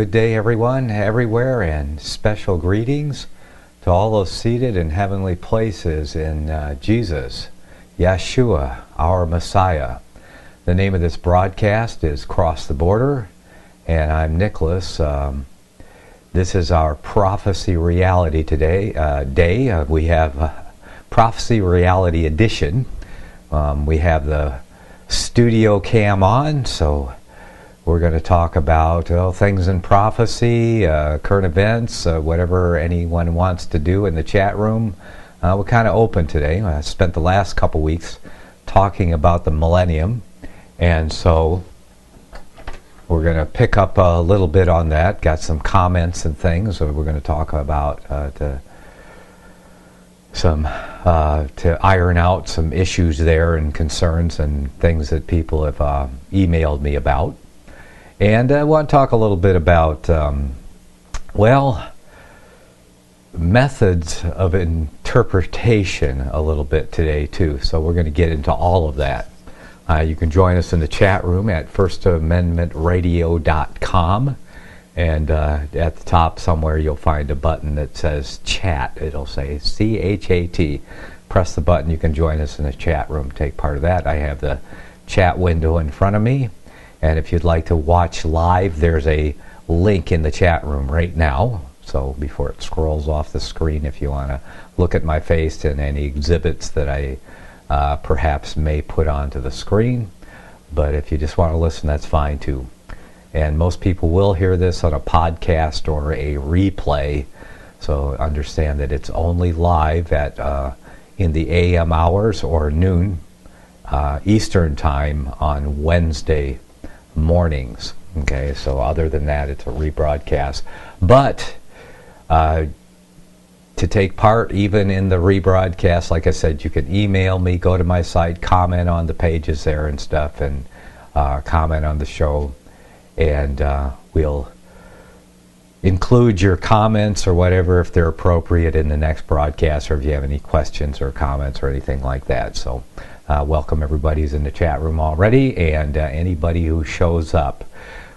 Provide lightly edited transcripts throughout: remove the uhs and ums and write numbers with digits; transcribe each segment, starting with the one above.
good day, everyone, everywhere, and special greetings to all those seated in heavenly places in Jesus, Yeshua, our Messiah. The name of this broadcast is Cross the Border, and I'm Nicholas. This is our Prophecy Reality day. We have Prophecy Reality Edition. We have the studio cam on, so we're going to talk about things in prophecy, current events, whatever anyone wants to do in the chat room. We're kind of open today. I spent the last couple weeks talking about the millennium, and so we're going to pick up a little bit on that. Got some comments and things. So we're going to talk about to iron out some issues there and concerns and things that people have emailed me about. And I want to talk a little bit about, methods of interpretation a little bit today, too. So we're going to get into all of that. You can join us in the chat room at firstamendmentradio.com. And at the top somewhere you'll find a button that says chat. It'll say C-H-A-T. Press the button. You can join us in the chat room. Take part of that. I have the chat window in front of me. And if you'd like to watch live, there's a link in the chat room right now. So before it scrolls off the screen, if you want to look at my face and any exhibits that I perhaps may put onto the screen. But if you just want to listen, that's fine too. And most people will hear this on a podcast or a replay. So understand that it's only live at in the AM hours or noon Eastern time on Wednesday mornings. Okay, so other than that, it's a rebroadcast. But to take part even in the rebroadcast, like I said, you can email me, go to my site, comment on the pages there and stuff, and comment on the show, and we'll include your comments or whatever if they're appropriate in the next broadcast, or if you have any questions or comments or anything like that. So welcome everybody who's in the chat room already, and anybody who shows up.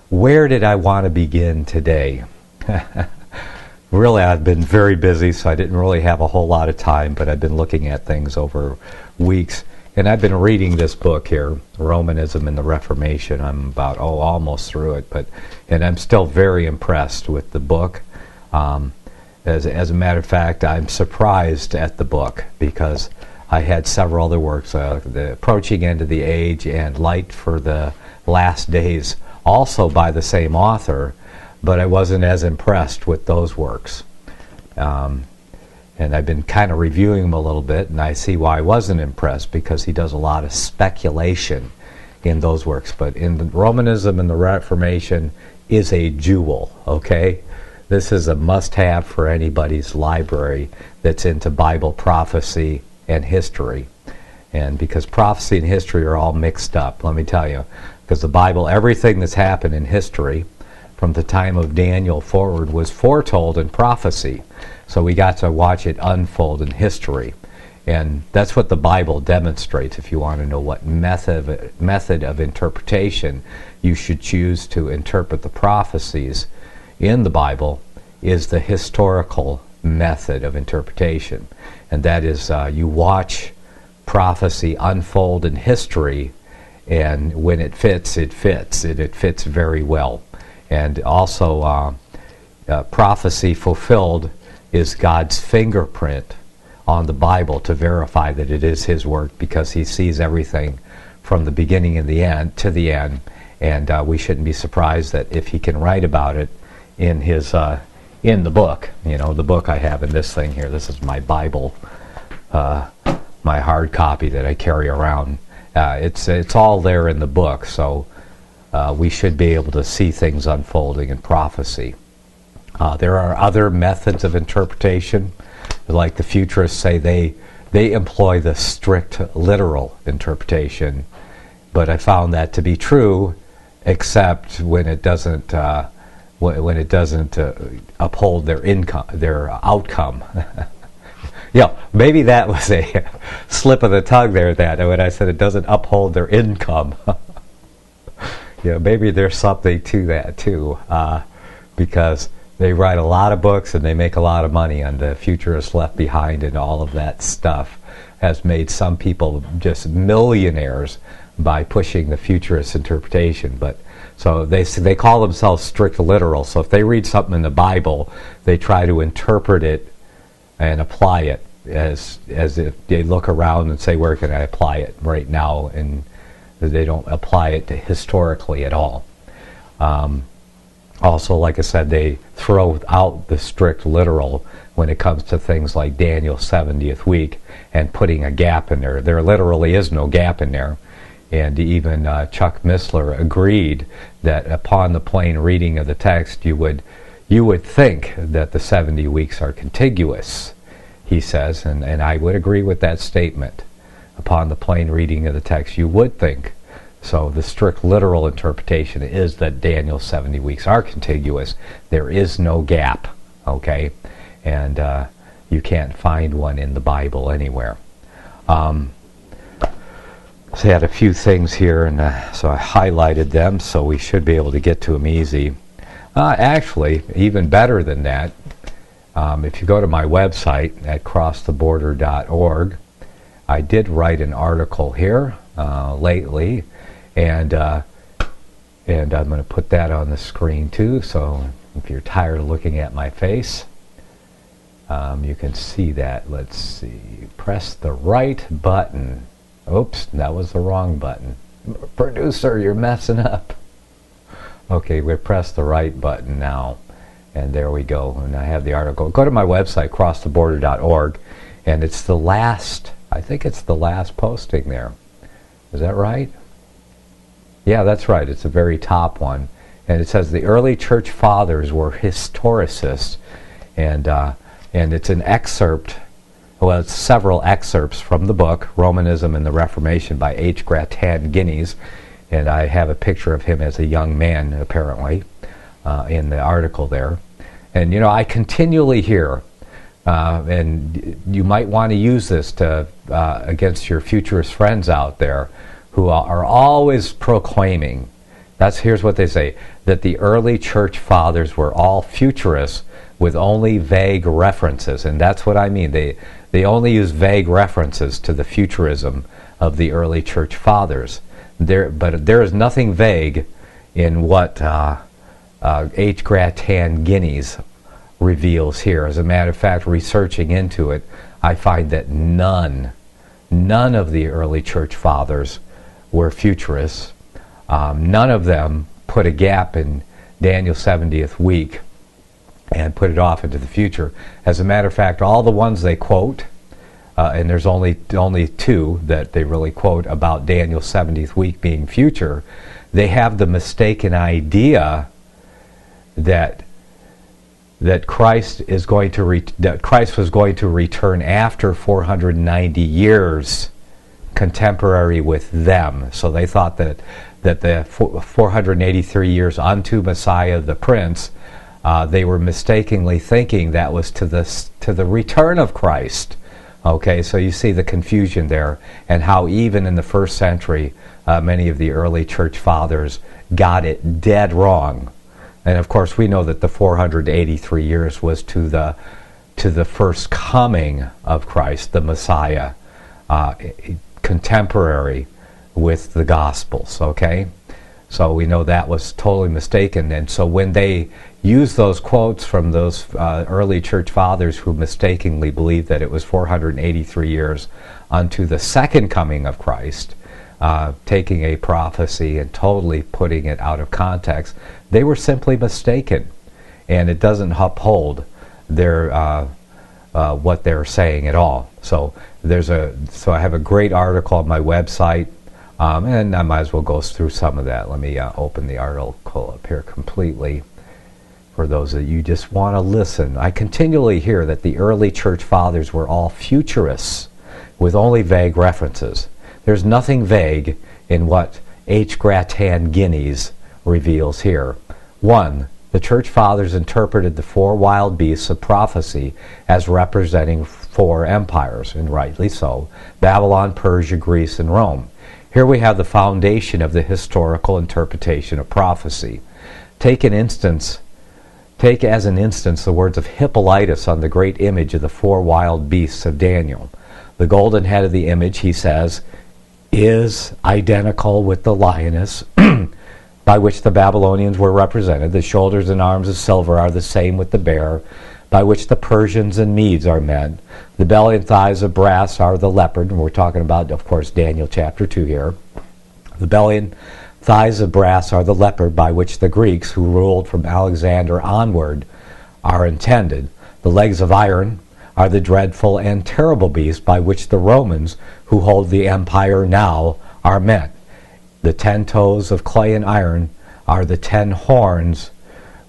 Where did I want to begin today? Really, I've been very busy, so I didn't really have a whole lot of time, but I've been looking at things over weeks. And I've been reading this book here, Romanism and the Reformation. I'm about, almost through it, and I'm still very impressed with the book. As a matter of fact, I'm surprised at the book because I had several other works, The Approaching End of the Age and Light for the Last Days, also by the same author, but I wasn't as impressed with those works. And I've been kind of reviewing them a little bit, and I see why I wasn't impressed, because he does a lot of speculation in those works. But in the Romanism and the Reformation is a jewel, okay? This is a must-have for anybody's library that's into Bible prophecy and history. And because prophecy and history are all mixed up, let me tell you, because the Bible, everything that's happened in history from the time of Daniel forward was foretold in prophecy. So we got to watch it unfold in history. And that's what the Bible demonstrates. If you want to know what method of interpretation you should choose to interpret the prophecies in the Bible, is the historical method of interpretation. And that is you watch prophecy unfold in history, and when it fits, it fits. It fits very well. And also prophecy fulfilled is God's fingerprint on the Bible to verify that it is His work, because He sees everything from the beginning and the end to the end, and we shouldn't be surprised that if He can write about it in His in the book. You know, the book I have in this thing here. This is my Bible, my hard copy that I carry around. It's all there in the book, so we should be able to see things unfolding in prophecy. There are other methods of interpretation, like the futurists say they employ the strict literal interpretation, but I found that to be true, except when it doesn't uphold their outcome. Yeah, maybe that was a slip of the tongue there, that when I said it doesn't uphold their income. Yeah, maybe there's something to that too. because they write a lot of books and they make a lot of money on the futurists left behind, and all of that stuff has made some people just millionaires by pushing the futurist interpretation. But so they call themselves strict literal. So if they read something in the Bible, they try to interpret it and apply it as if they look around and say, where can I apply it right now? And they don't apply it to historically at all. Also, like I said, they throw out the strict literal when it comes to things like Daniel's 70th week and putting a gap in there. There literally is no gap in there. And even Chuck Missler agreed that upon the plain reading of the text, you would think that the 70 weeks are contiguous, he says, and I would agree with that statement. Upon the plain reading of the text, you would think. So the strict literal interpretation is that Daniel's 70 weeks are contiguous. There is no gap, okay? And you can't find one in the Bible anywhere. So I had a few things here, and so I highlighted them, so we should be able to get to them easy. Actually, even better than that, if you go to my website at crosstheborder.org, I did write an article here lately, and I'm going to put that on the screen too, so if you're tired of looking at my face, you can see that. Let's see. Press the right button. Oops, that was the wrong button. Producer, you're messing up. Okay, we press the right button now. And there we go. And I have the article. Go to my website, crosstheborder.org, and it's the last, I think it's the last posting there. Is that right? Yeah, that's right. It's the very top one. And it says the early church fathers were historicists. And it's an excerpt. Well, it's several excerpts from the book, Romanism and the Reformation by H. Grattan Guinness, and I have a picture of him as a young man, apparently, in the article there. And, you know, I continually hear, and you might want to use this to against your futurist friends out there who are always proclaiming, here's what they say, that the early church fathers were all futurists with only vague references. And that's what I mean. They only use vague references to the futurism of the early church fathers. But there is nothing vague in what H. Grattan Guinness reveals here. As a matter of fact, researching into it, I find that none of the early church fathers were futurists. None of them put a gap in Daniel's 70th week and put it off into the future. As a matter of fact, all the ones they quote, and there's only two that they really quote about Daniel's 70th week being future, they have the mistaken idea that Christ was going to return after 490 years, contemporary with them. So they thought that the 483 years unto Messiah the Prince, they were mistakenly thinking that was to the return of Christ. Okay, so you see the confusion there, and how even in the first century, many of the early church fathers got it dead wrong. And of course, we know that the 483 years was to the first coming of Christ, the Messiah, contemporary with the Gospels. Okay, so we know that was totally mistaken. And so when they use those quotes from those early church fathers who mistakenly believed that it was 483 years unto the second coming of Christ, taking a prophecy and totally putting it out of context, they were simply mistaken, and it doesn't uphold their what they're saying at all. So I have a great article on my website, and I might as well go through some of that. Let me open the article up here completely. For those of you just want to listen, I continually hear that the early church fathers were all futurists with only vague references. There's nothing vague in what H. Grattan Guinness reveals here. 1. The church fathers interpreted the four wild beasts of prophecy as representing four empires, and rightly so: Babylon, Persia, Greece, and Rome. Here we have the foundation of the historical interpretation of prophecy. Take an instance Take as an instance the words of Hippolytus on the great image of the 4 wild beasts of Daniel. The golden head of the image, he says, is identical with the lioness by which the Babylonians were represented. The shoulders and arms of silver are the same with the bear, by which the Persians and Medes are men. The belly and thighs of brass are the leopard, and we're talking about, of course, Daniel chapter 2 here. The belly and thighs of brass are the leopard by which the Greeks, who ruled from Alexander onward, are intended. The legs of iron are the dreadful and terrible beast by which the Romans, who hold the empire now, are meant. The 10 toes of clay and iron are the 10 horns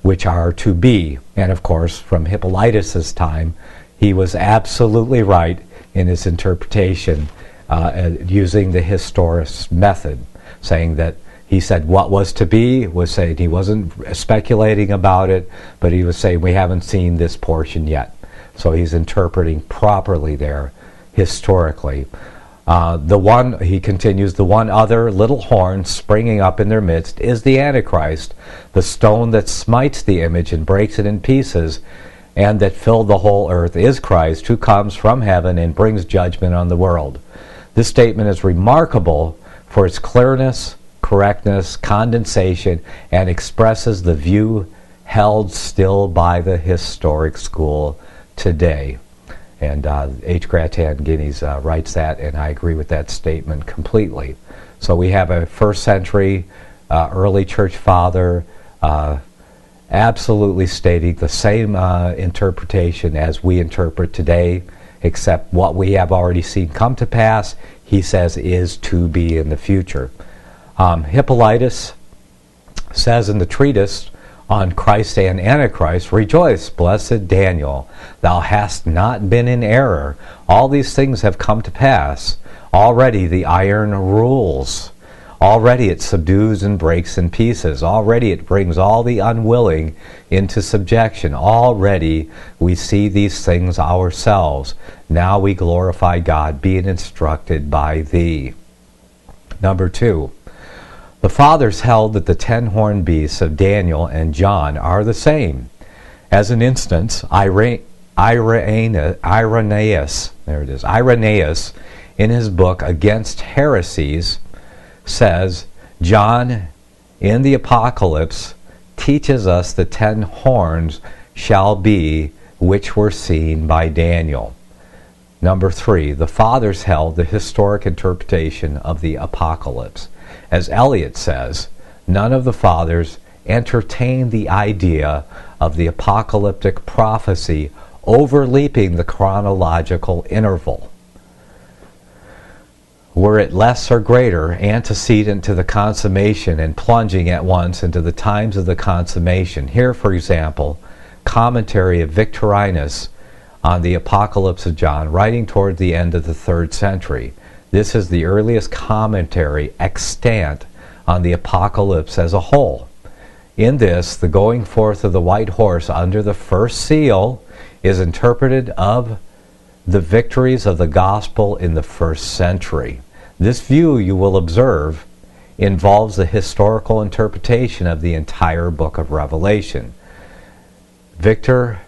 which are to be. And of course, from Hippolytus' time, he was absolutely right in his interpretation using the historicist method, saying that he said what was to be, was saying he wasn't speculating about it, but he was saying we haven't seen this portion yet. So he's interpreting properly there, historically. He continues, the one other little horn springing up in their midst is the Antichrist, the stone that smites the image and breaks it in pieces, and that filled the whole earth is Christ, who comes from heaven and brings judgment on the world. This statement is remarkable for its clearness, correctness, condensation, and expresses the view held still by the historic school today. And H. Gratan Guinness writes that, and I agree with that statement completely. So we have a 1st century early church father absolutely stating the same interpretation as we interpret today, except what we have already seen come to pass, he says, is to be in the future. Hippolytus says in the treatise on Christ and Antichrist, rejoice, blessed Daniel, thou hast not been in error. All these things have come to pass. Already the iron rules. Already it subdues and breaks in pieces. Already it brings all the unwilling into subjection. Already we see these things ourselves. Now we glorify God, being instructed by thee. Number 2. The fathers held that the 10 horned beasts of Daniel and John are the same. As an instance, Irenaeus, in his book Against Heresies, says, John in the Apocalypse teaches us the 10 horns shall be which were seen by Daniel. Number 3, the fathers held the historic interpretation of the Apocalypse. As Eliot says, none of the fathers entertained the idea of the apocalyptic prophecy overleaping the chronological interval. Were it less or greater, antecedent to the consummation and plunging at once into the times of the consummation. Here, for example, commentary of Victorinus on the Apocalypse of John, writing toward the end of the 3rd century. This is the earliest commentary extant on the Apocalypse as a whole. In this, the going forth of the white horse under the first seal is interpreted of the victories of the gospel in the 1st century. This view, you will observe, involves the historical interpretation of the entire book of Revelation. Victorinus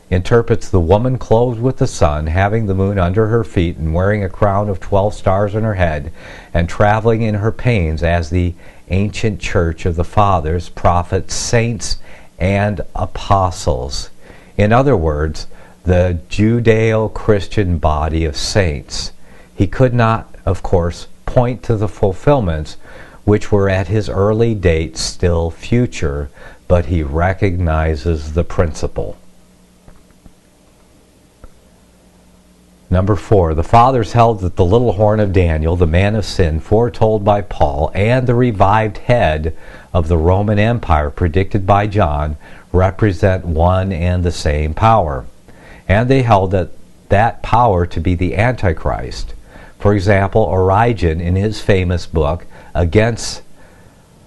interprets the woman clothed with the sun, having the moon under her feet, and wearing a crown of 12 stars on her head, and traveling in her pains as the ancient church of the fathers, prophets, saints, and apostles. In other words, the Judeo-Christian body of saints. He could not, of course, point to the fulfillments which were at his early date still future, but he recognizes the principle. Number 4, the fathers held that the little horn of Daniel, the man of sin, foretold by Paul, and the revived head of the Roman Empire predicted by John, represent one and the same power. And they held that power to be the Antichrist. For example, Origen, in his famous book, Against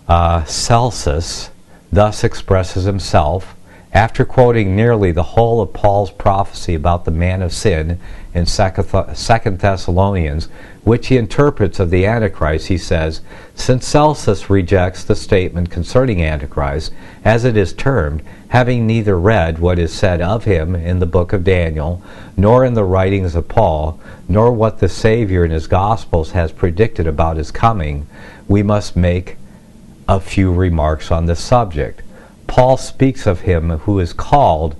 Celsus, thus expresses himself After quoting nearly the whole of Paul's prophecy about the man of sin in 2 Thessalonians, which he interprets of the Antichrist, he says, "Since Celsus rejects the statement concerning Antichrist, as it is termed, having neither read what is said of him in the book of Daniel, nor in the writings of Paul, nor what the Savior in his Gospels has predicted about his coming, we must make a few remarks on this subject. Paul speaks of him who is called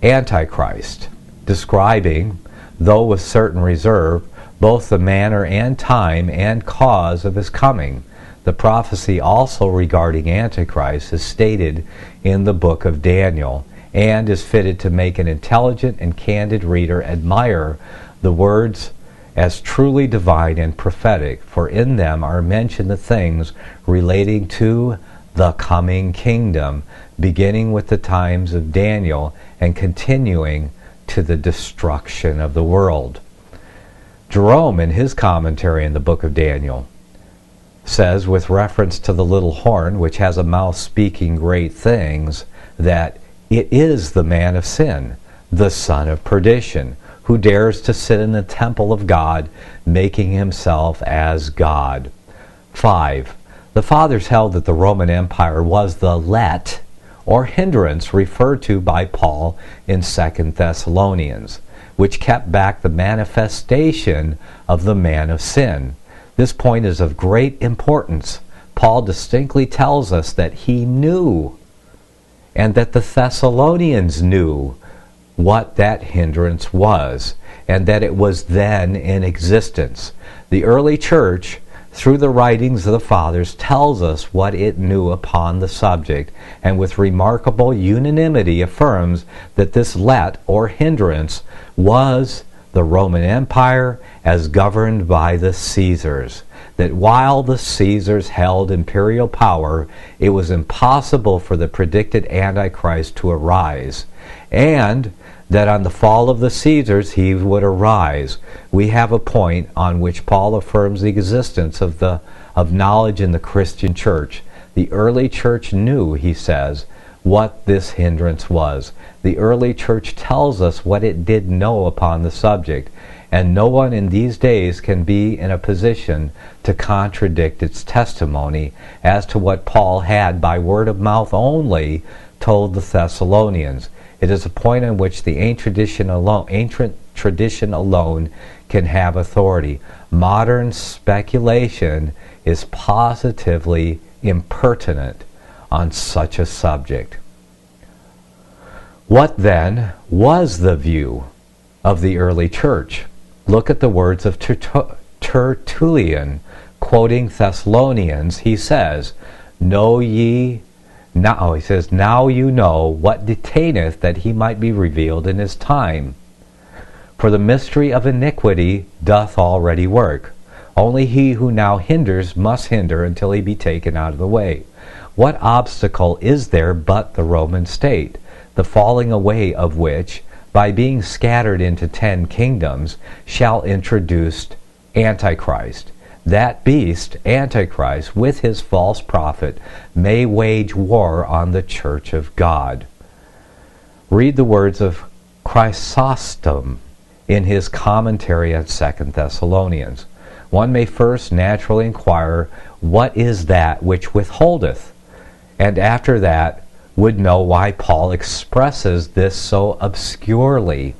Antichrist, describing, though with certain reserve, both the manner and time and cause of his coming. The prophecy also regarding Antichrist is stated in the book of Daniel, and is fitted to make an intelligent and candid reader admire the words as truly divine and prophetic, for in them are mentioned the things relating to the coming kingdom, beginning with the times of Daniel and continuing to the destruction of the world." Jerome, in his commentary in the book of Daniel, says, with reference to the little horn, which has a mouth speaking great things, that it is the man of sin, the son of perdition, who dares to sit in the temple of God, making himself as God. 5. The Fathers held that the Roman Empire was the let, or hindrance, referred to by Paul in 2 Thessalonians, which kept back the manifestation of the man of sin. This point is of great importance. Paul distinctly tells us that he knew, and that the Thessalonians knew, what that hindrance was, and that it was then in existence. The early church, through the writings of the Fathers, tells us what it knew upon the subject, and with remarkable unanimity affirms that this let, or hindrance, was the Roman Empire as governed by the Caesars. That while the Caesars held imperial power, it was impossible for the predicted Antichrist to arise, and that on the fall of the Caesars he would arise. We have a point on which Paul affirms the existence of knowledge in the Christian church. The early church knew, he says, what this hindrance was. The early church tells us what it did know upon the subject, and no one in these days can be in a position to contradict its testimony as to what Paul had by word of mouth only told the Thessalonians. It is a point on which the ancient tradition alone can have authority. Modern speculation is positively impertinent on such a subject. What then was the view of the early church? Look at the words of Tertullian, quoting Thessalonians. He says, "Know ye now," he says, "now you know what detaineth that he might be revealed in his time. For the mystery of iniquity doth already work. Only he who now hinders must hinder until he be taken out of the way. What obstacle is there but the Roman state, the falling away of which, by being scattered into 10 kingdoms, shall introduce Antichrist? That beast, Antichrist, with his false prophet, may wage war on the church of God." Read the words of Chrysostom in his commentary on 2 Thessalonians. One may first naturally inquire, what is that which withholdeth? And after that would know why Paul expresses this so obscurely.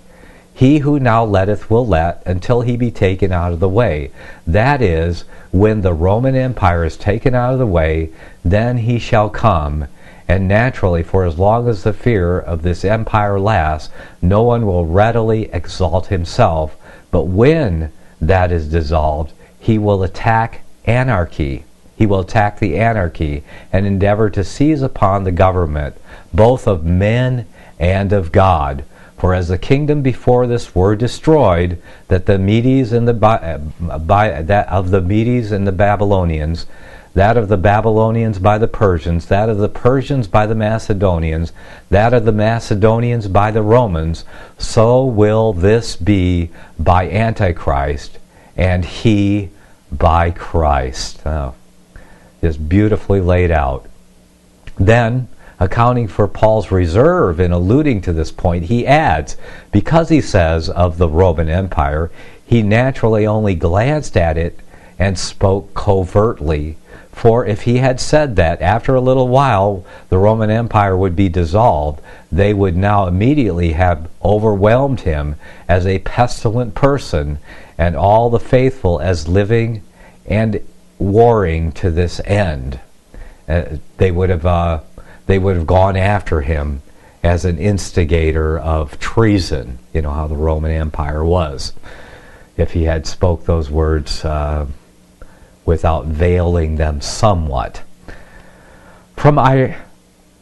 He who now letteth will let until he be taken out of the way. That is, when the Roman Empire is taken out of the way, then he shall come. And naturally, for as long as the fear of this empire lasts, no one will readily exalt himself. But when that is dissolved, he will attack anarchy. He will attack the anarchy and endeavor to seize upon the government, both of men and of God. For as the kingdom before this were destroyed, that the Medes and the Babylonians, that of the Babylonians by the Persians, that of the Persians by the Macedonians, that of the Macedonians by the Romans, so will this be by Antichrist, and he by Christ. Oh, just beautifully laid out. Then Accounting for Paul's reserve in alluding to this point, he adds, because he says of the Roman Empire, he naturally only glanced at it and spoke covertly. For if he had said that after a little while the Roman Empire would be dissolved, they would now immediately have overwhelmed him as a pestilent person, and all the faithful as living and warring to this end. They would have gone after him as an instigator of treason. You know how the Roman Empire was. If he had spoke those words without veiling them somewhat. From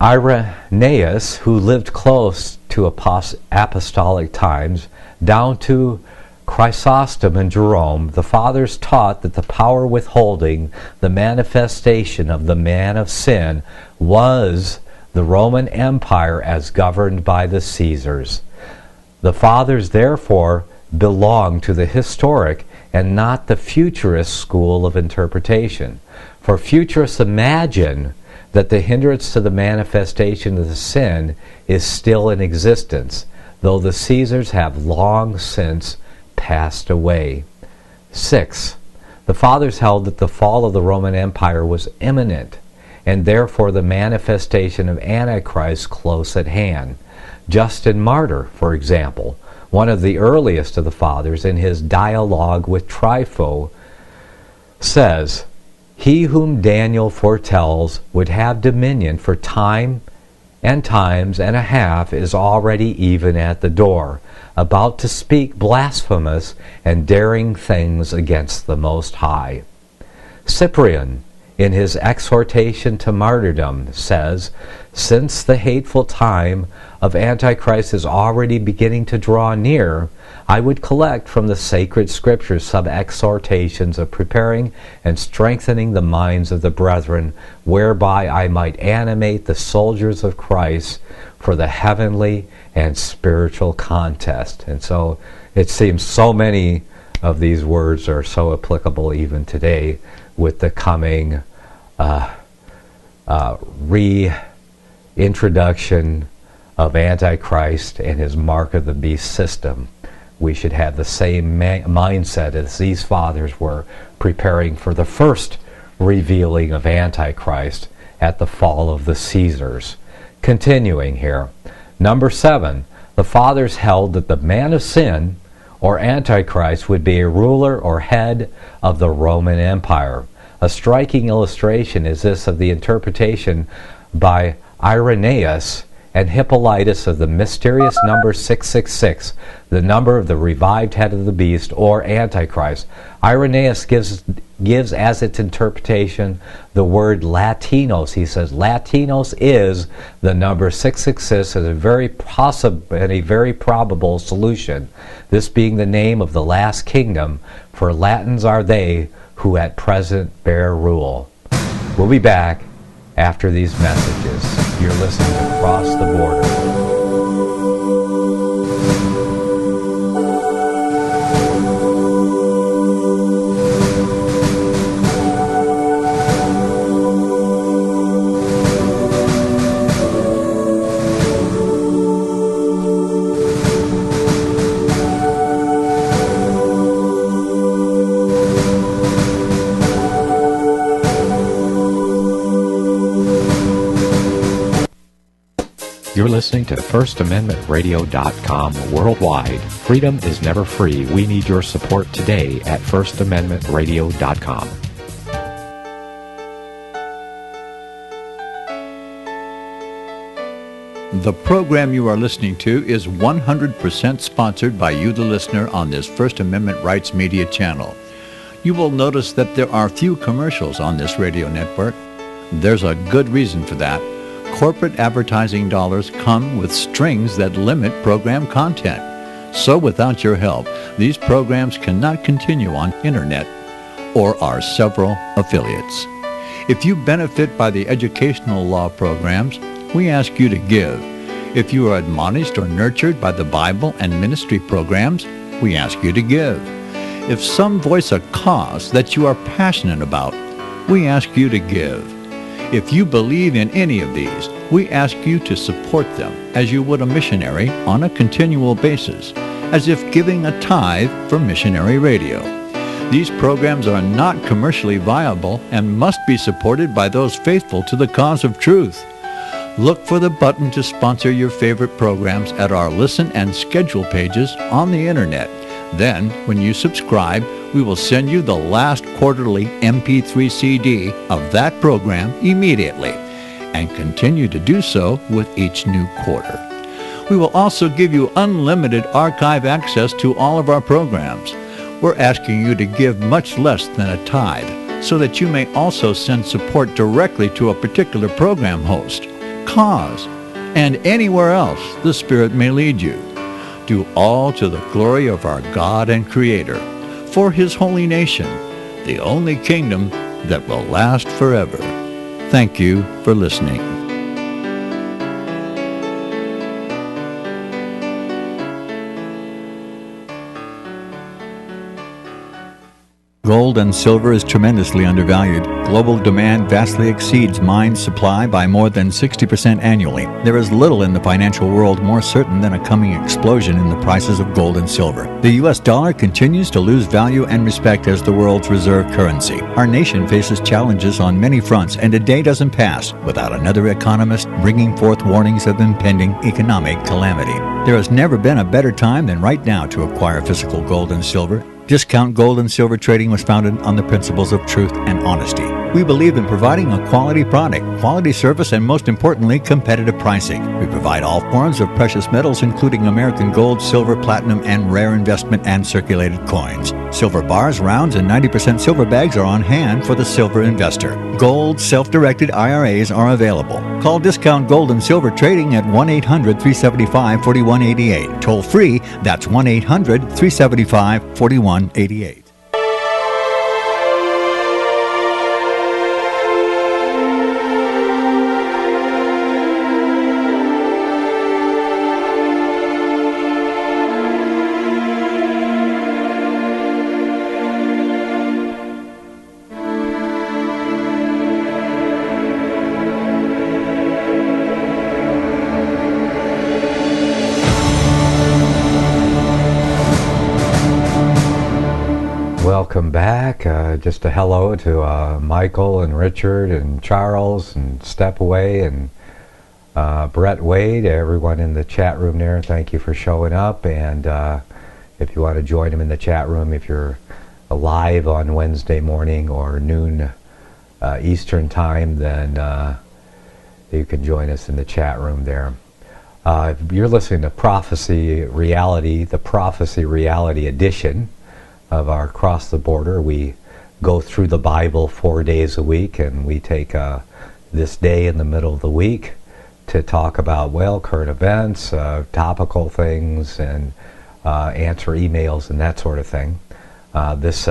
Irenaeus, who lived close to apostolic times, down to Chrysostom and Jerome, the fathers taught that the power withholding the manifestation of the man of sin was the Roman Empire as governed by the Caesars. The fathers therefore belong to the historic and not the futurist school of interpretation. For futurists imagine that the hindrance to the manifestation of the sin is still in existence, though the Caesars have long since passed away. 6. The fathers held that the fall of the Roman Empire was imminent, and therefore the manifestation of Antichrist close at hand. Justin Martyr, for example, one of the earliest of the fathers, in his dialogue with Trypho, says, "He whom Daniel foretells would have dominion for time and times and a half is already even at the door, about to speak blasphemous and daring things against the Most High." Cyprian, in his exhortation to martyrdom, says, "Since the hateful time of Antichrist is already beginning to draw near, I would collect from the sacred scriptures some exhortations of preparing and strengthening the minds of the brethren, whereby I might animate the soldiers of Christ for the heavenly and spiritual contest." And so it seems so many of these words are so applicable even today with the coming reintroduction of Antichrist and his mark of the beast system. We should have the same mindset as these fathers were preparing for the first revealing of Antichrist at the fall of the Caesars. Continuing here, number 7, the fathers held that the man of sin, or Antichrist, would be a ruler or head of the Roman Empire. A striking illustration is this of the interpretation by Irenaeus and Hippolytus of the mysterious number 666, the number of the revived head of the beast, or Antichrist. Irenaeus gives as its interpretation the word Latinos. He says Latinos is the number 666 as a very possible and a very probable solution, this being the name of the last kingdom, for Latins are they who at present bear rule. We'll be back after these messages. You're listening to Cross the Border. You're listening to FirstAmendmentRadio.com worldwide. Freedom is never free. We need your support today at FirstAmendmentRadio.com. The program you are listening to is 100% sponsored by you, the listener, on this First Amendment Rights Media channel. You will notice that there are few commercials on this radio network. There's a good reason for that. Corporate advertising dollars come with strings that limit program content. So without your help, these programs cannot continue on internet or our several affiliates. If you benefit by the educational law programs, we ask you to give. If you are admonished or nurtured by the Bible and ministry programs, we ask you to give. If some voice a cause that you are passionate about, we ask you to give. If you believe in any of these, we ask you to support them as you would a missionary on a continual basis, as if giving a tithe for missionary radio. These programs are not commercially viable and must be supported by those faithful to the cause of truth. Look for the button to sponsor your favorite programs at our listen and schedule pages on the internet. Then, when you subscribe, we will send you the last quarterly MP3 CD of that program immediately, and continue to do so with each new quarter. We will also give you unlimited archive access to all of our programs. We're asking you to give much less than a tithe, so that you may also send support directly to a particular program host, cause, and anywhere else the Spirit may lead you. Do all to the glory of our God and Creator, for His holy nation, the only kingdom that will last forever. Thank you for listening. Gold and silver is tremendously undervalued. Global demand vastly exceeds mine supply by more than 60% annually. There is little in the financial world more certain than a coming explosion in the prices of gold and silver. The U.S. dollar continues to lose value and respect as the world's reserve currency. Our nation faces challenges on many fronts, and a day doesn't pass without another economist bringing forth warnings of impending economic calamity. There has never been a better time than right now to acquire physical gold and silver. Discount Gold and Silver Trading was founded on the principles of truth and honesty. We believe in providing a quality product, quality service, and most importantly, competitive pricing. We provide all forms of precious metals, including American gold, silver, platinum, and rare investment and circulated coins. Silver bars, rounds, and 90% silver bags are on hand for the silver investor. Gold self-directed IRAs are available. Call Discount Gold and Silver Trading at 1-800-375-4188. Toll free, that's 1-800-375-4188. Welcome back. Just a hello to Michael and Richard and Charles and Stepaway and Brett Wade, everyone in the chat room there. Thank you for showing up. And if you want to join them in the chat room, if you're live on Wednesday morning or noon Eastern time, then you can join us in the chat room there. You're listening to Prophecy Reality, the Prophecy Reality edition of our Cross the Border. We go through the Bible 4 days a week, and we take this day in the middle of the week to talk about, well, current events, topical things, and answer emails and that sort of thing. This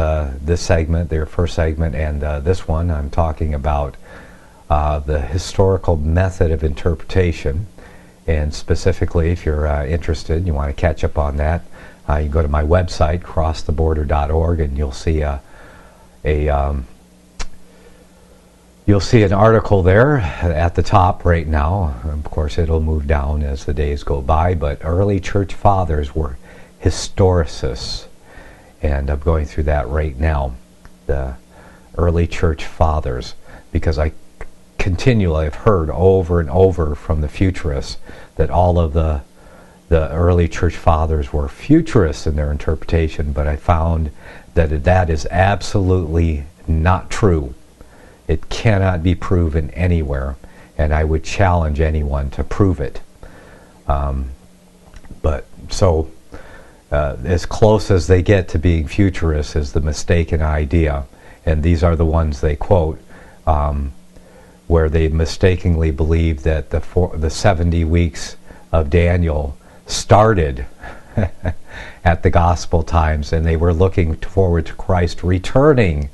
segment, their first segment, and this one, I'm talking about the historical method of interpretation. And specifically, if you're interested, you want to catch up on that, you can go to my website, crosstheborder.org, and you'll see you'll see an article there at the top right now. Of course, it'll move down as the days go by, but early church fathers were historicists, and I'm going through that right now, the early church fathers, because I continually have heard over and over from the futurists that all of the early church fathers were futurists in their interpretation, but I found that that is absolutely not true. It cannot be proven anywhere, and I would challenge anyone to prove it. But so as close as they get to being futurists is the mistaken idea, and these are the ones they quote, where they mistakenly believe that the 70 weeks of Daniel started at the gospel times, and they were looking forward to Christ returning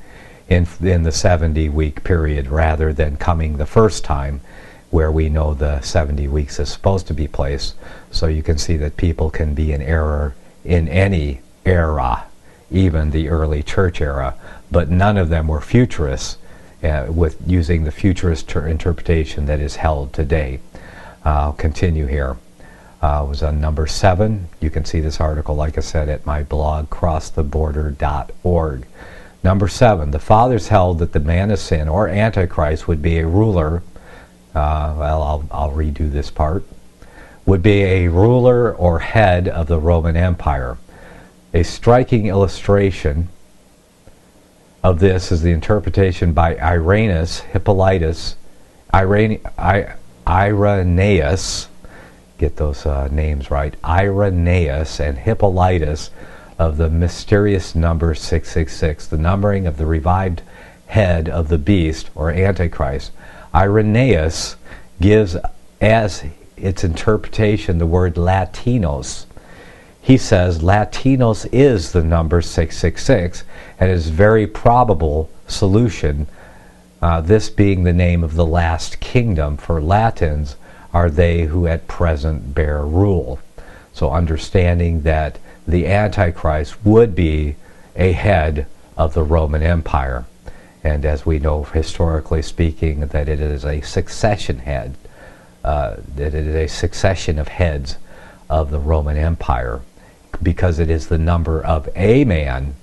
in the 70-week period rather than coming the first time, where we know the 70 weeks is supposed to be placed. So you can see that people can be in error in any era, even the early church era, but none of them were futurists with using the futurist interpretation that is held today. I'll continue here. It was on number 7. You can see this article, like I said, at my blog, crosstheborder.org. Number 7, the fathers held that the man of sin, or Antichrist, would be a ruler. I'll redo this part. Would be a ruler or head of the Roman Empire. A striking illustration of this is the interpretation by Irenaeus, get those names right, Irenaeus and Hippolytus, of the mysterious number 666, the numbering of the revived head of the beast, or Antichrist. Irenaeus gives as its interpretation the word Latinos. He says Latinos is the number 666, and is very probable solution, this being the name of the last kingdom, for Latins are they who at present bear rule. So understanding that the Antichrist would be a head of the Roman Empire. And as we know, historically speaking, that it is a succession head, that it is a succession of heads of the Roman Empire, because it is the number of a man,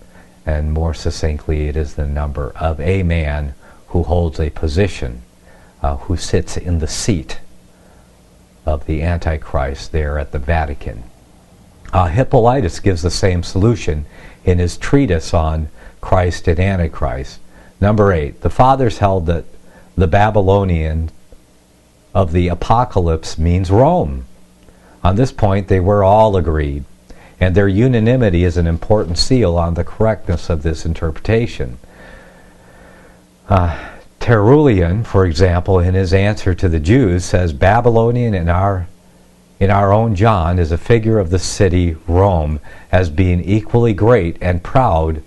and more succinctly, it is the number of a man who holds a position, who sits in the seat of the Antichrist there at the Vatican. Hippolytus gives the same solution in his treatise on Christ and Antichrist. Number 8, the fathers held that the Babylonian of the Apocalypse means Rome. On this point, they were all agreed, and their unanimity is an important seal on the correctness of this interpretation. Tertullian, for example, in his answer to the Jews, says Babylonian in our own John is a figure of the city Rome as being equally great and proud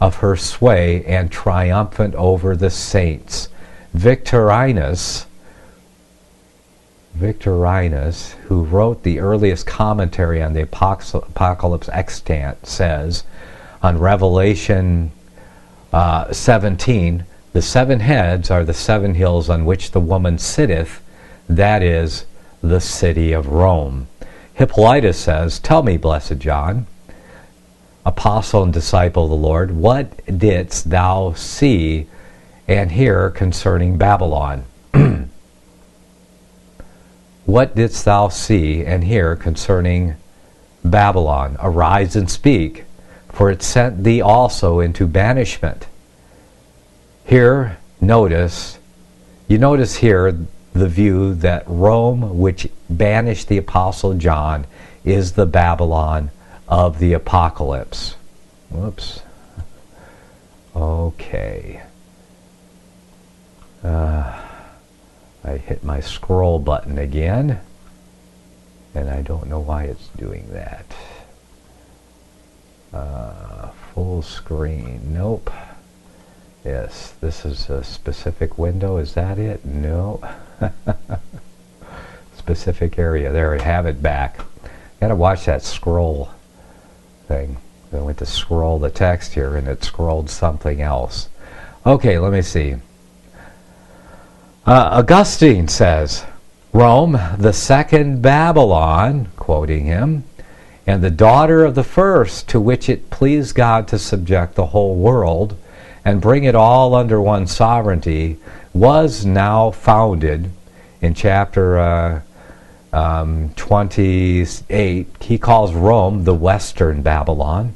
of her sway and triumphant over the saints. Victorinus, who wrote the earliest commentary on the Apocalypse extant, says on Revelation 17, the 7 heads are the 7 hills on which the woman sitteth, that is, the city of Rome. Hippolytus says, tell me, Blessed John, apostle and disciple of the Lord, what didst thou see and hear concerning Babylon? What didst thou see and hear concerning Babylon? Arise and speak, for it sent thee also into banishment. Here, you notice here the view that Rome, which banished the Apostle John, is the Babylon of the Apocalypse. Whoops. Okay. I hit my scroll button again, and I don't know why it's doing that. Full screen. Nope. Yes, this is a specific window. Is that it? No. Specific area. There, I have it back. Gotta watch that scroll thing. I went to scroll the text here, and it scrolled something else. Okay, let me see. Augustine says, Rome, the second Babylon, quoting him, and the daughter of the first, to which it pleased God to subject the whole world and bring it all under one sovereignty, was now founded. In chapter 28, he calls Rome the Western Babylon.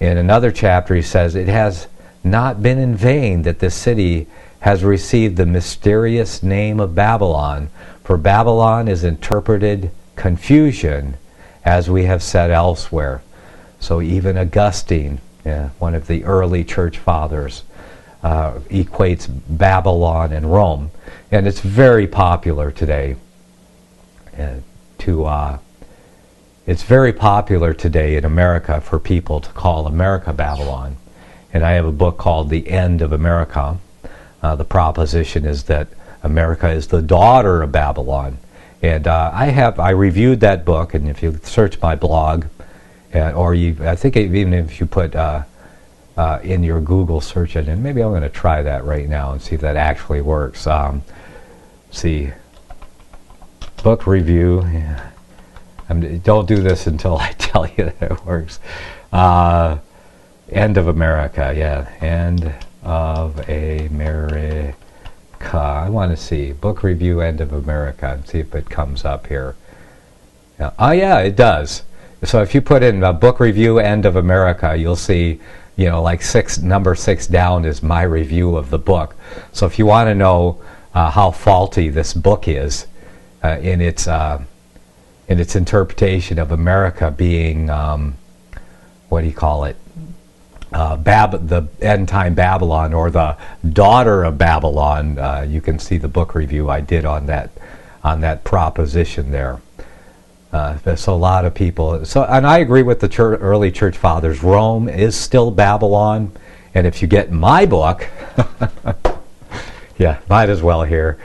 In another chapter he says, it has not been in vain that this city has received the mysterious name of Babylon, for Babylon is interpreted confusion, as we have said elsewhere. So even Augustine, one of the early church fathers, equates Babylon and Rome, and it's very popular today. It's very popular today in America for people to call America Babylon, and I have a book called The End of America. The proposition is that America is the daughter of Babylon, and I reviewed that book, and if you search my blog, I think even if you put in your Google search engine. Maybe I'm going to try that right now and see if that actually works. See, book review. Yeah. Don't do this until I tell you that it works. End of America, yeah. End of America. I want to see book review End of America and see if it comes up here. Yeah. Oh yeah, it does. So if you put in book review End of America, you'll see, like number 6 down is my review of the book. So if you want to know how faulty this book is in its interpretation of America being, what do you call it? The end time Babylon, or the daughter of Babylon. You can see the book review I did on that proposition there. So a lot of people. And I agree with the early church fathers. Rome is still Babylon, and if you get my book, yeah, might as well here.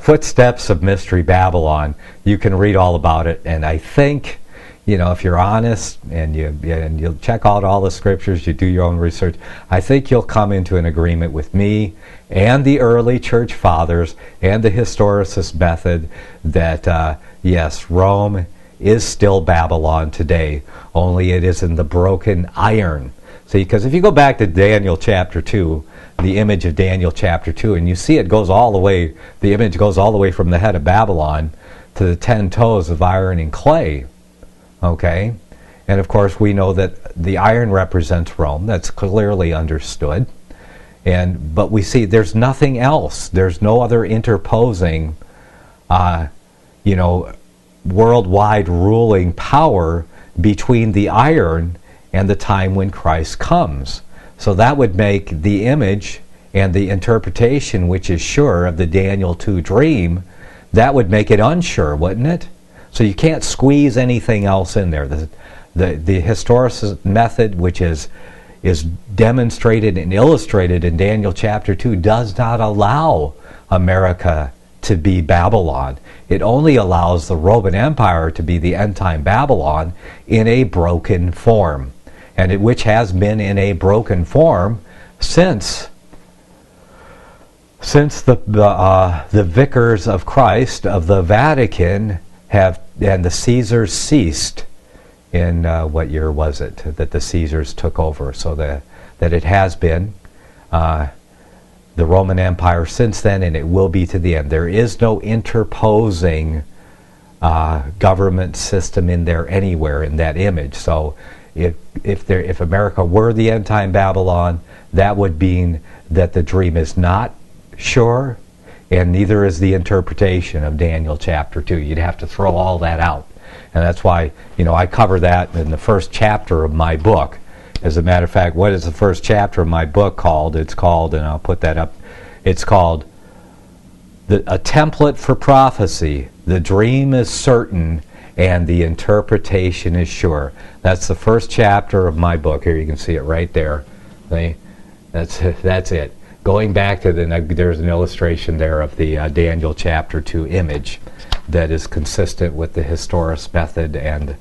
Footsteps of Mystery Babylon. You can read all about it, and I think, if you're honest and you'll check out all the scriptures, you do your own research, I think you'll come into an agreement with me and the early church fathers and the historicist method that, yes, Rome is still Babylon today, only it is in the broken iron. See, because if you go back to Daniel chapter 2, the image of Daniel chapter 2, and you see the image goes all the way from the head of Babylon to the 10 toes of iron and clay. Okay? And of course we know that the iron represents Rome. That's clearly understood. But we see there's nothing else. There's no other interposing, worldwide ruling power between the iron and the time when Christ comes. So that would make the image and the interpretation, which is sure, of the Daniel 2 dream, that would make it unsure, wouldn't it? So you can't squeeze anything else in there. The historicist method, which is demonstrated and illustrated in Daniel chapter 2, does not allow America to be Babylon. It only allows the Roman Empire to be the end-time Babylon in a broken form, which has been in a broken form since the vicars of Christ of the Vatican and the Caesars ceased. In what year was it that the Caesars took over? So that it has been the Roman Empire since then, and it will be to the end. There is no interposing government system in there anywhere in that image. So if America were the end time Babylon, that would mean that the dream is not sure, and neither is the interpretation of Daniel chapter 2. You'd have to throw all that out. And that's why, I cover that in the first chapter of my book. As a matter of fact, what is the first chapter of my book called? It's called, and I'll put that up, it's called A Template for Prophecy. The Dream is Certain and the Interpretation is Sure. That's the first chapter of my book. Here you can see it right there. See? That's it. Going back to there's an illustration there of the Daniel chapter 2 image that is consistent with the historicist method and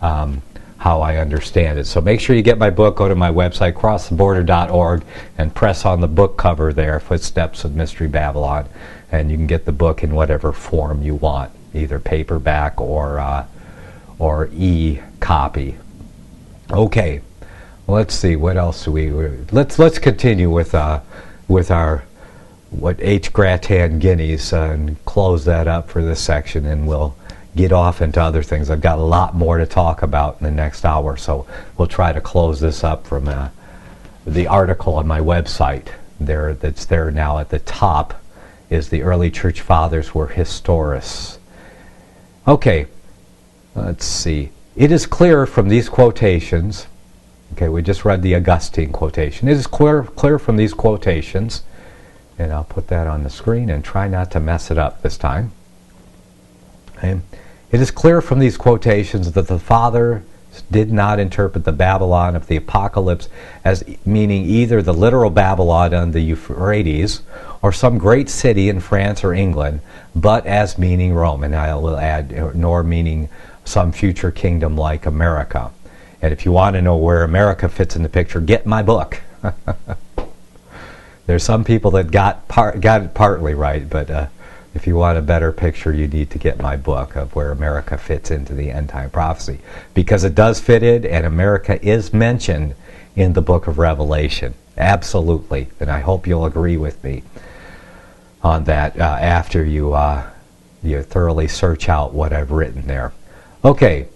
how I understand it. So make sure you get my book. Go to my website, crosstheborder.org, and press on the book cover there, Footsteps of Mystery Babylon, and you can get the book in whatever form you want, either paperback or e-copy. Okay, let's see, what else do we... Let's continue with our H. Grattan Guineas and close that up for this section, and we'll get off into other things. I've got a lot more to talk about in the next hour, so we'll try to close this up from the article on my website there that's there now at the top is the early church fathers were historists. Okay, let's see. It is clear from these quotations, okay, we just read the Augustine quotation. It is clear from these quotations, and I'll put that on the screen and try not to mess it up this time. Okay. It is clear from these quotations that the fathers did not interpret the Babylon of the Apocalypse as meaning either the literal Babylon on the Euphrates or some great city in France or England, but as meaning Rome, and I will add, nor meaning some future kingdom like America. And if you want to know where America fits in the picture, get my book. There's some people that got it partly right, but if you want a better picture, you need to get my book of where America fits into the end time prophecy, because it does fit in, and America is mentioned in the book of Revelation. Absolutely, and I hope you'll agree with me on that after you thoroughly search out what I've written there. Okay,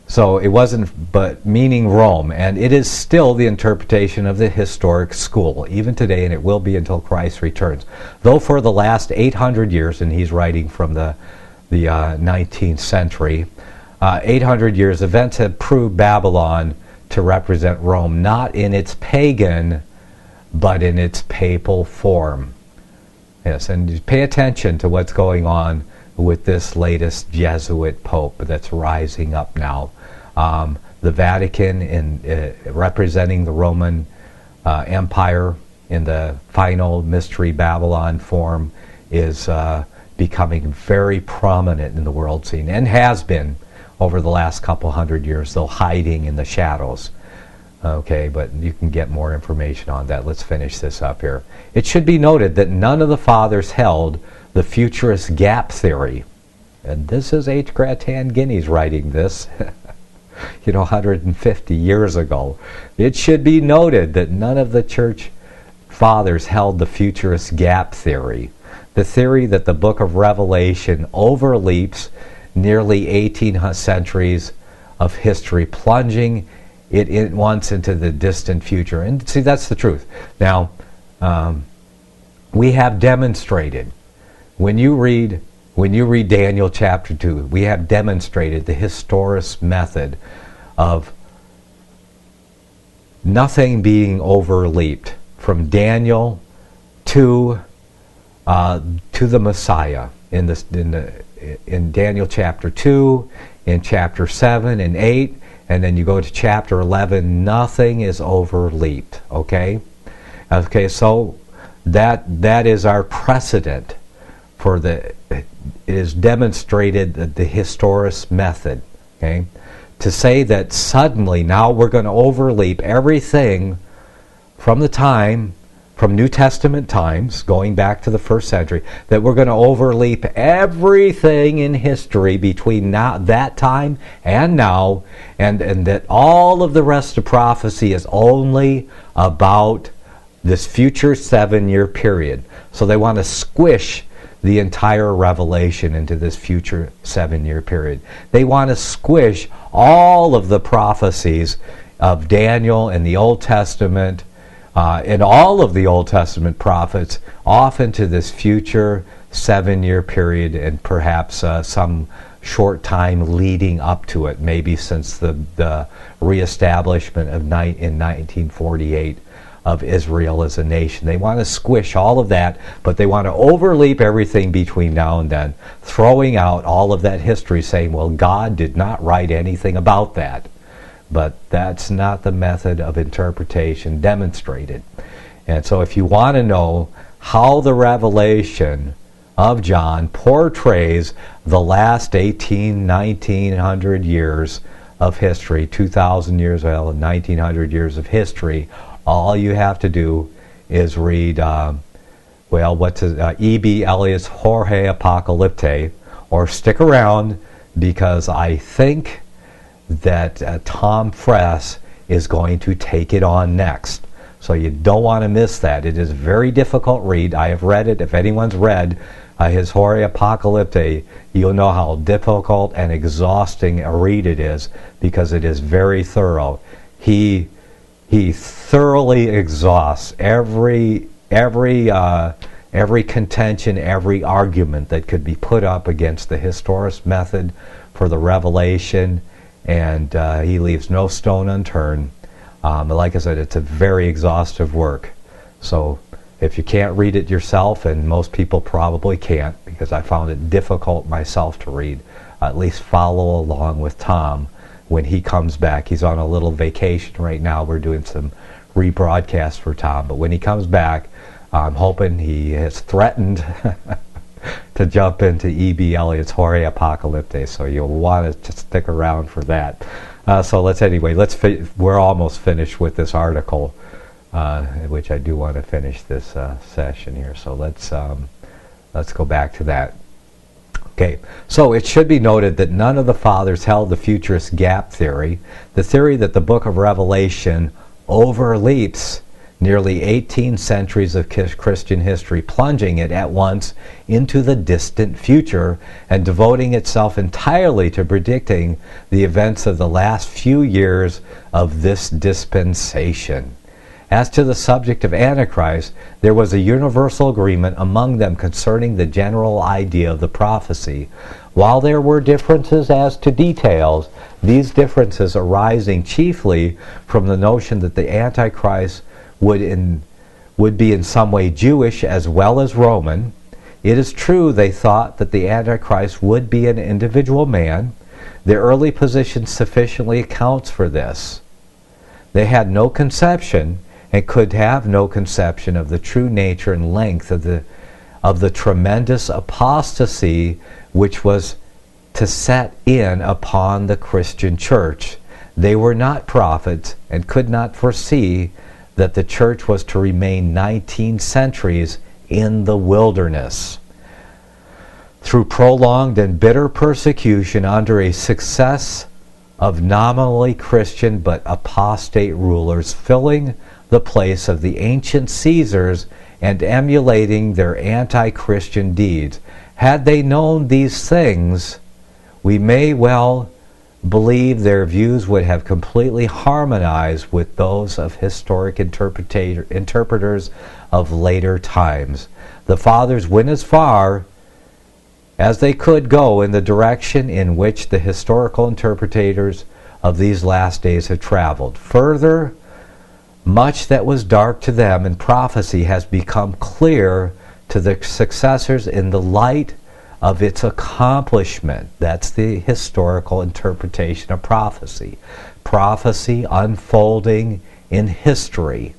so it wasn't but meaning Rome, and it is still the interpretation of the historic school, even today, and it will be until Christ returns. Though for the last 800 years, and he's writing from the 19th century, 800 years, events have proved Babylon to represent Rome, not in its pagan, but in its papal form. Yes, and pay attention to what's going on with this latest Jesuit pope that's rising up now. The Vatican, in representing the Roman Empire in the final mystery Babylon form, is becoming very prominent in the world scene, and has been over the last couple hundred years, though hiding in the shadows. Okay, but you can get more information on that. Let's finish this up here. It should be noted that none of the fathers held the futurist gap theory. And this is H. Gratan Guinea's writing this, 150 years ago. It should be noted that none of the church fathers held the futurist gap theory, the theory that the book of Revelation overleaps nearly 18 centuries of history, plunging it once into the distant future. And see, that's the truth. Now, we have demonstrated, when you read Daniel chapter 2, we have demonstrated the historist method of nothing being overleaped from Daniel to the Messiah in Daniel chapter 2, in chapter 7 and 8, and then you go to chapter 11, nothing is overleaped, okay? Okay, so that is our precedent for it is demonstrated that the historist method, okay? To say that suddenly now we're going to overleap everything from New Testament times, going back to the first century, that we're going to overleap everything in history between that time and now, and that all of the rest of prophecy is only about this future 7-year period. So they want to squish the entire Revelation into this future 7-year period. They want to squish all of the prophecies of Daniel and the Old Testament and all of the Old Testament prophets off into this future 7-year period, and perhaps some short time leading up to it, maybe since the reestablishment in 1948 of Israel as a nation. They want to squish all of that, but they want to overleap everything between now and then, throwing out all of that history, saying, well, God did not write anything about that. But that's not the method of interpretation demonstrated. And so if you want to know how the revelation of John portrays the last 1900 years of history, 2,000 years, well, 1900 years of history, all you have to do is read, E.B. Elliott's Jorge Apocalypte, or stick around, because I think that Tom Fress is going to take it on next. So you don't want to miss that. It is a very difficult read. I have read it. If anyone's read his Jorge Apocalypte, you'll know how difficult and exhausting a read it is, because it is very thorough. He thoroughly exhausts every contention, every argument that could be put up against the historist method for the revelation, and he leaves no stone unturned. Like I said, it's a very exhaustive work. So if you can't read it yourself, and most people probably can't, because I found it difficult myself to read, at least follow along with Tom when he comes back. He's on a little vacation right now. We're doing some rebroadcasts for Tom, but when he comes back, I'm hoping, he has threatened to jump into E.B. Elliott's Jorge Apocalypte, so you'll want to stick around for that. We're almost finished with this article which I do want to finish this session here. So let's go back to that. Okay, so it should be noted that none of the fathers held the futurist gap theory, the theory that the book of Revelation overleaps nearly 18 centuries of Christian history, plunging it at once into the distant future and devoting itself entirely to predicting the events of the last few years of this dispensation. As to the subject of Antichrist, there was a universal agreement among them concerning the general idea of the prophecy. While there were differences as to details, these differences arising chiefly from the notion that the Antichrist would be in some way Jewish as well as Roman. It is true they thought that the Antichrist would be an individual man. Their early position sufficiently accounts for this. They had no conception, and could have no conception of the true nature and length of the tremendous apostasy which was to set in upon the Christian church. They were not prophets and could not foresee that the church was to remain 19 centuries in the wilderness. Through prolonged and bitter persecution under a success of nominally Christian but apostate rulers, filling the place of the ancient Caesars and emulating their anti-Christian deeds. Had they known these things, we may well believe their views would have completely harmonized with those of historic interpreters of later times. The fathers went as far as they could go in the direction in which the historical interpreters of these last days have traveled. Further, much that was dark to them in prophecy has become clear to the successors in the light of its accomplishment. That's the historical interpretation of prophecy. Prophecy unfolding in history.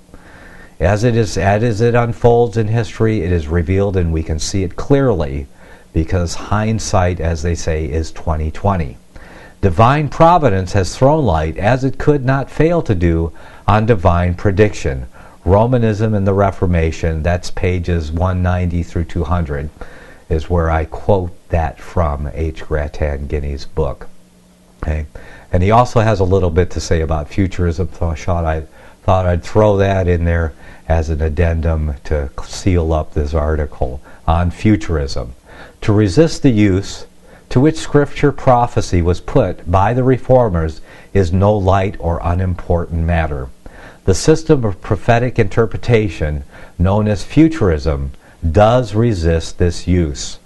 As it unfolds in history, it is revealed and we can see it clearly, because hindsight, as they say, is 20/20. Divine providence has thrown light, as it could not fail to do, on divine prediction. Romanism and the Reformation, that's pages 190 through 200, is where I quote that from H. Gratan Guiney's book. Okay, and he also has a little bit to say about futurism, so I thought I'd throw that in there as an addendum to seal up this article on futurism. To resist the use to which Scripture prophecy was put by the Reformers is no light or unimportant matter. The system of prophetic interpretation, known as futurism, does resist this use.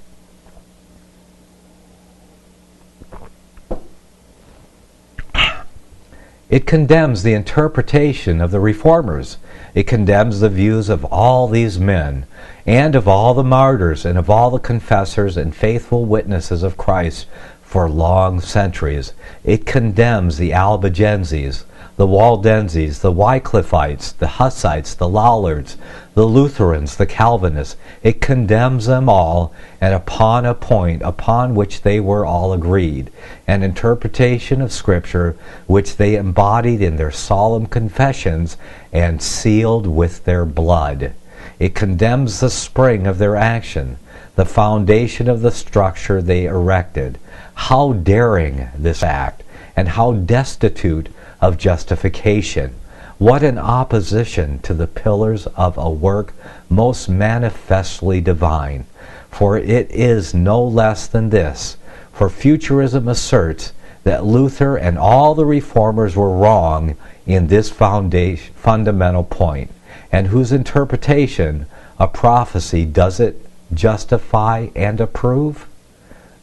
It condemns the interpretation of the Reformers. It condemns the views of all these men, and of all the martyrs, and of all the confessors and faithful witnesses of Christ for long centuries. It condemns the Albigenses, the Waldenses, the Wycliffites, the Hussites, the Lollards, the Lutherans, the Calvinists. It condemns them all, and upon a point upon which they were all agreed, an interpretation of Scripture which they embodied in their solemn confessions and sealed with their blood. It condemns the spring of their action, the foundation of the structure they erected. How daring this act, and how destitute of justification. What an opposition to the pillars of a work most manifestly divine. For it is no less than this. For futurism asserts that Luther and all the Reformers were wrong in this fundamental point, and whose interpretation of prophecy does it justify and approve?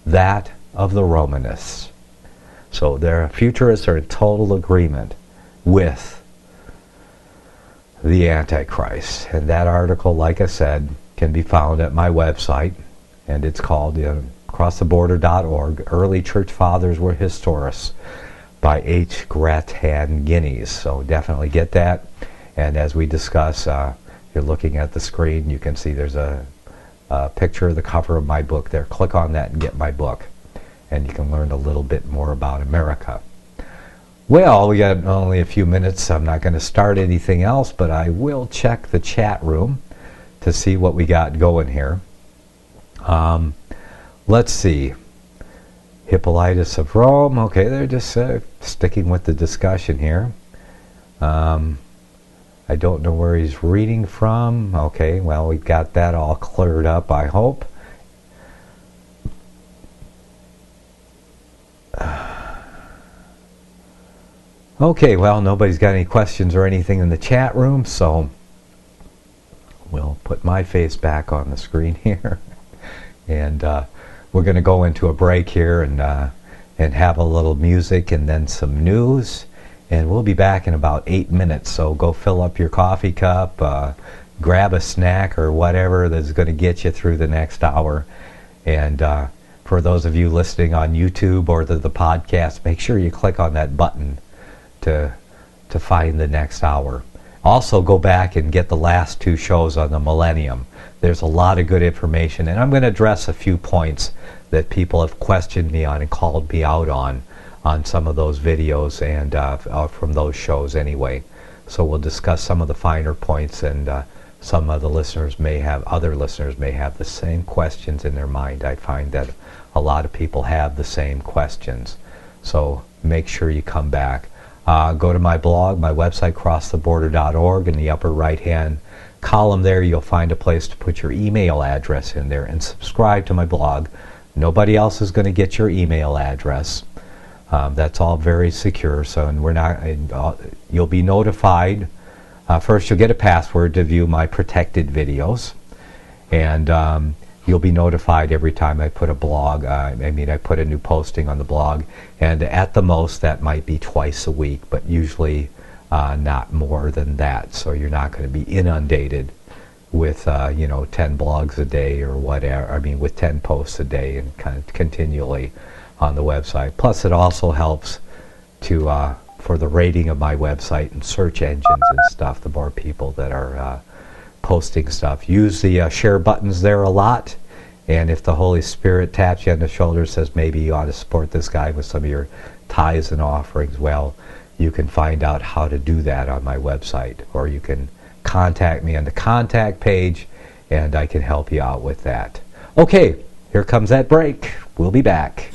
That of the Romanists. So their futurists are in total agreement with the Antichrist. And that article, like I said, can be found at my website, and it's called crosstheborder.org, Early Church Fathers Were Historicists, by H. Gratan Guiney. So definitely get that. And as we discuss, you're looking at the screen, you can see there's a picture of the cover of my book there. Click on that and get my book, and you can learn a little bit more about America. Well, we got only a few minutes. I'm not going to start anything else, but I will check the chat room to see what we got going here. Let's see. Hippolytus of Rome. Okay, they're just sticking with the discussion here. I don't know where he's reading from. Okay, well, we've got that all cleared up, I hope. Okay, well, nobody's got any questions or anything in the chat room, so we'll put my face back on the screen here. And we're going to go into a break here and have a little music and then some news. And we'll be back in about 8 minutes, so go fill up your coffee cup, grab a snack or whatever that's going to get you through the next hour. And for those of you listening on YouTube or the podcast, make sure you click on that button to find the next hour. Also, go back and get the last 2 shows on the millennium. There's a lot of good information, and I'm going to address a few points that people have questioned me on and called me out on some of those videos and from those shows anyway. So we'll discuss some of the finer points, and some of the other listeners may have the same questions in their mind. I find that a lot of people have the same questions. So make sure you come back. Go to my blog, my website, crosstheborder.org. In the upper right-hand column there, you'll find a place to put your email address in there and subscribe to my blog. Nobody else is going to get your email address. That's all very secure, so you'll be notified. First, you'll get a password to view my protected videos, and you'll be notified every time I put a blog. I put a new posting on the blog, and at the most that might be twice a week, but usually not more than that. So you're not going to be inundated with 10 blogs a day or whatever. With 10 posts a day and kind of continually on the website. Plus, it also helps for the rating of my website and search engines and stuff. The more people that are posting stuff, use the share buttons there a lot. And if the Holy Spirit taps you on the shoulder and says maybe you ought to support this guy with some of your tithes and offerings, well, you can find out how to do that on my website, or you can contact me on the contact page, and I can help you out with that. Okay, here comes that break. We'll be back.